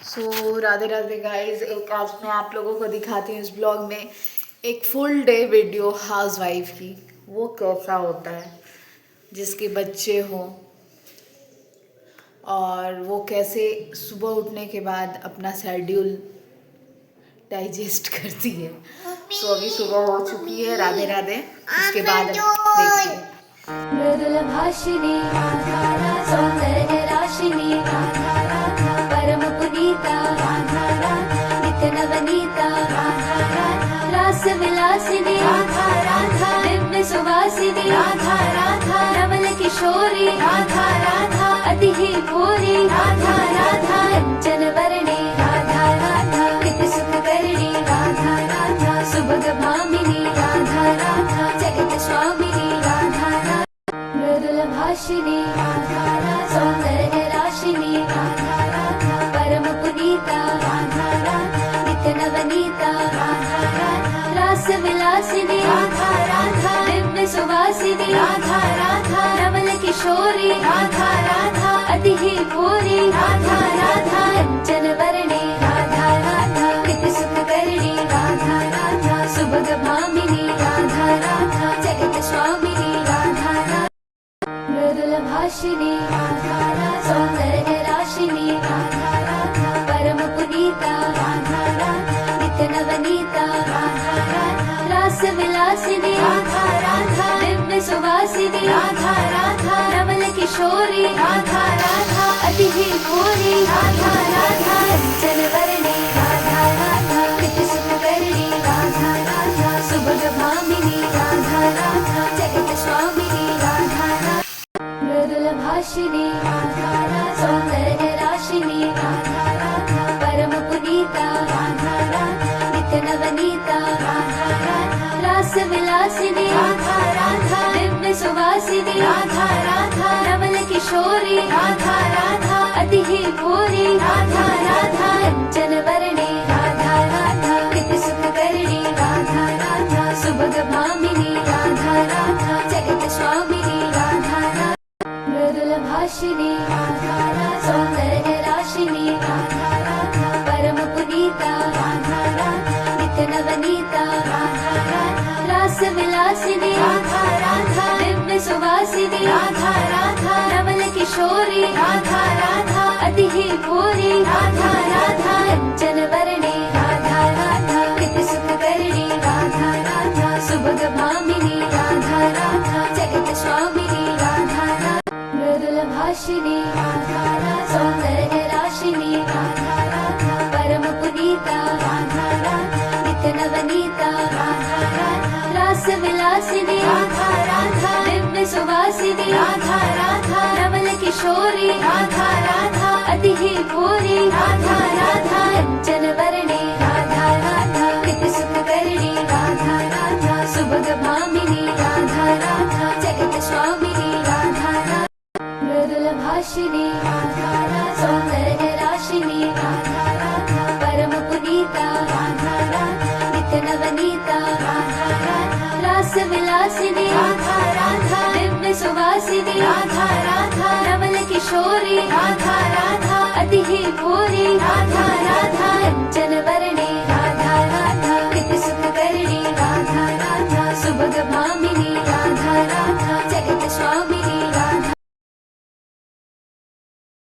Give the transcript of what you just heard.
Radhe Radhe guys, एक आज मैं आप लोगों को दिखाती हूँ इस ब्लॉग में एक full day video house wife की। वो कैसा होता है जिसके बच्चे हों और वो कैसे सुबह उठने के बाद अपना शेड्यूल डाइजेस्ट करती है। तो अभी सुबह हो चुकी है, राधे राधे। उसके बाद देखिए मृदुल भाषिणी सौंदर्य राशिनी परम पुनीता नित्य नवनीता रास विलासिनी दिव्य सुवासिनी नवल किशोरी अति ही भूरी कंचन वर्णी कृत सुख करणी सुभग भामिनी जगत स्वामिनी मृदुल भाषिणी सौंदर्य राशिनी परम पुनीता नित्य नवनीता रास विलासिनी दिव्य सुवासिनी नवल किशोरी अति ही भूरी कंचन वर्णी कृत सुख करणी सुभग भामिनी जगत स्वामिनी मृदुल भाषिणी सौंदर्य राशिनी परम पुनीता नित्य नवनीता रास विलासिनी दिव्य सुवासिनी नवल किशोरी अति ही भूरी कंचन वर्णी कृत सुख करणी सुभग भामिनी जगत स्वामिनी मृदुल भाषिणी सौंदर्य राशिनी परम पुनीता नित्य नवनीता रास विलासिनी दिव्य सुवासिनी नवल किशोरी अति ही भूरी कंचन वर्णी कृत सुख करणी सुभग भामिनी जगत स्वामिनी मृदुल भाषिणी सौंदर्य राशिनी परम पुनीता नित्य नवनीता रास विलासिनी दिव्य सुवासिनी नवल किशोरी अति ही भूरी कंचन वर्णी कृत सुख करणी सुभग भामिनी जगत स्वामिनी मृदुल भाषिणी सौंदर्य राशिनी परम पुनीता नित्य नवनीता रास विलासिनी दिव्य सुवासिनी नवल किशोरी अति ही भूरी कंचन वर्णी कृत सुख करणी सुभग भामिनी जगत स्वामिनी मृदुल भाषिणी सौंदर्य राशिनी परम पुनीता नित्य नवनीता रास विलासिनी दिव्य सुवासिनी नवल किशोरी अति ही भूरी कंचन